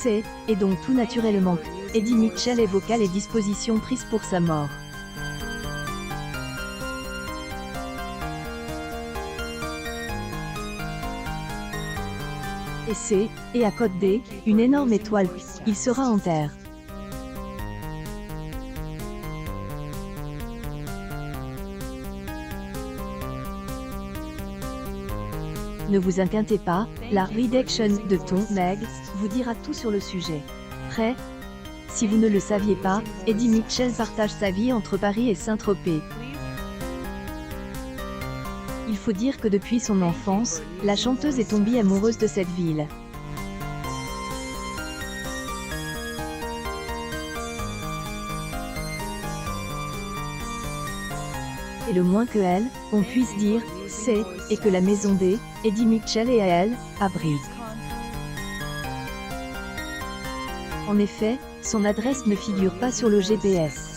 C'est, et donc tout naturellement, Eddie Mitchell évoqua les dispositions prises pour sa mort. Et c'est, et à côté D, une énorme étoile, il sera en terre. Ne vous inquiétez pas, la rédaction de Ton Meg vous dira tout sur le sujet. Prêt? Si vous ne le saviez pas, Eddie Mitchell partage sa vie entre Paris et Saint-Tropez. Il faut dire que depuis son enfance, la chanteuse est tombée amoureuse de cette ville. Et le moins que elle, on puisse dire, c'est, et que la maison D, Eddie Mitchell et à elle, abrite. En effet, son adresse ne figure pas sur le GPS.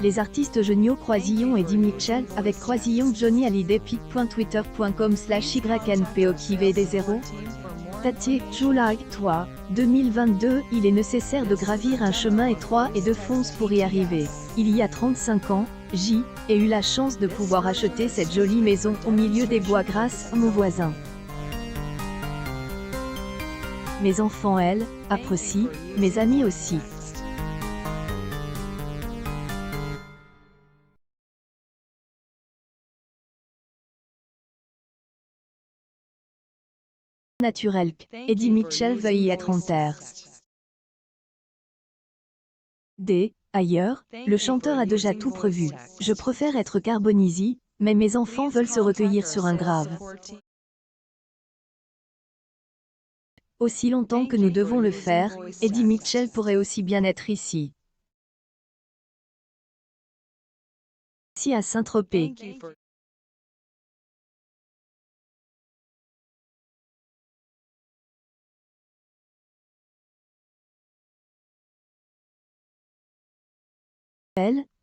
Les artistes géniaux Croisillon Eddie Mitchell, avec Croisillon Johnny Hallyday pic.twitter.com/ynpokivd0. Tatier, July 3, 2022, il est nécessaire de gravir un chemin étroit et de fonce pour y arriver. Il y a 35 ans, j'ai eu la chance de pouvoir acheter cette jolie maison au milieu des bois grâce à mon voisin. Mes enfants, elles, apprécient, mes amis aussi. Naturel Eddie Mitchell veuille y être en terre. D. Ailleurs, le chanteur a déjà tout prévu. Je préfère être carbonisé, mais mes enfants veulent se recueillir sur un grave. Aussi longtemps que nous devons le faire, Eddie Mitchell pourrait aussi bien être ici. Ici à Saint-Tropez.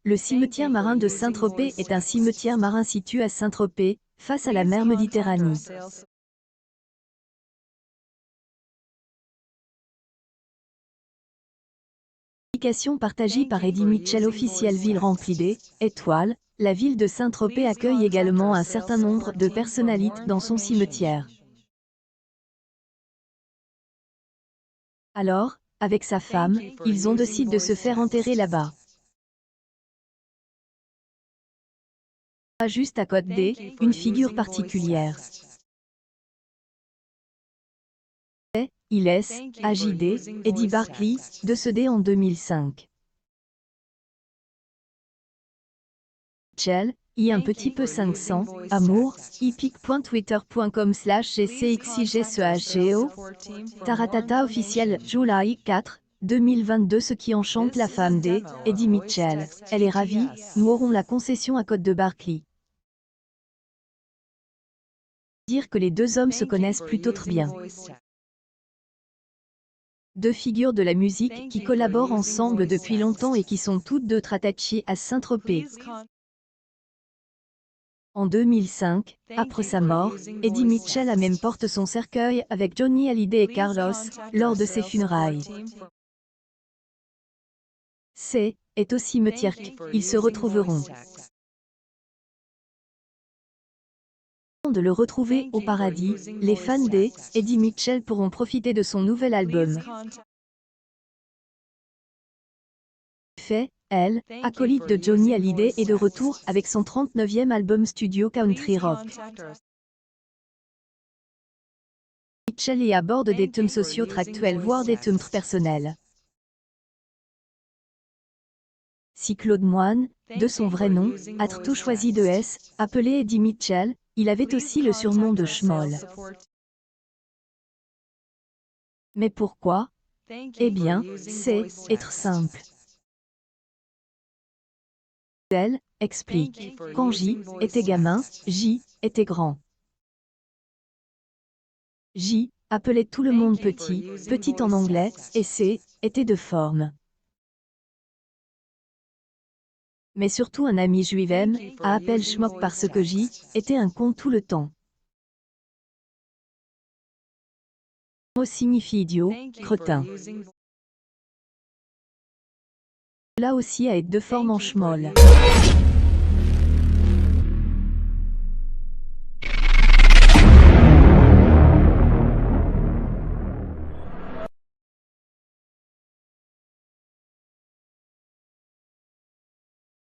Le cimetière marin de Saint-Tropez est un cimetière marin situé à Saint-Tropez, face à la mer Méditerranée. Publication partagée par Eddie Mitchell officielle ville remplie d'étoiles. La ville de Saint-Tropez accueille également un certain nombre de personnalités dans son cimetière. Alors, avec sa femme, ils ont décidé de se faire enterrer là-bas. Juste à côté D, une figure particulière. Il est, AJD, Eddie Barclay, décédé en 2005. Mitchell, y un petit peu 500, amour, epic.twitter.com/gcxigchego. Taratata officiel, July 4, 2022. Ce qui enchante la femme Eddie Mitchell. Elle est ravie, nous aurons la concession à Côte de Barclay. Dire que les deux hommes se connaissent plutôt très bien. Deux figures de la musique qui collaborent ensemble depuis longtemps et qui sont toutes deux attachées à Saint-Tropez. En 2005, après sa mort, Eddie Mitchell a même porté son cercueil avec Johnny Hallyday et Carlos, lors de ses funérailles. Est au cimetière ils se retrouveront. De le retrouver au paradis, les fans d'Eddie Mitchell pourront profiter de son nouvel album. Elle, acolyte de Johnny Hallyday, est de retour avec son 39e album studio Country Rock. Mitchell y aborde des thèmes sociaux actuels voire des thèmes personnels. Si Claude Moine, de son vrai nom, a tout choisi de S, appelé Eddie Mitchell, il avait aussi le surnom de Schmoll. Mais pourquoi? Eh bien, c'est être simple. Elle explique. Quand J était gamin, J était grand. J appelait tout le monde petit, petit en anglais, et C était de forme. Mais surtout un ami juivem, à appel schmock parce que J était un con tout le temps. Le mot signifie idiot, cretin. Là aussi à être de forme en schmoll.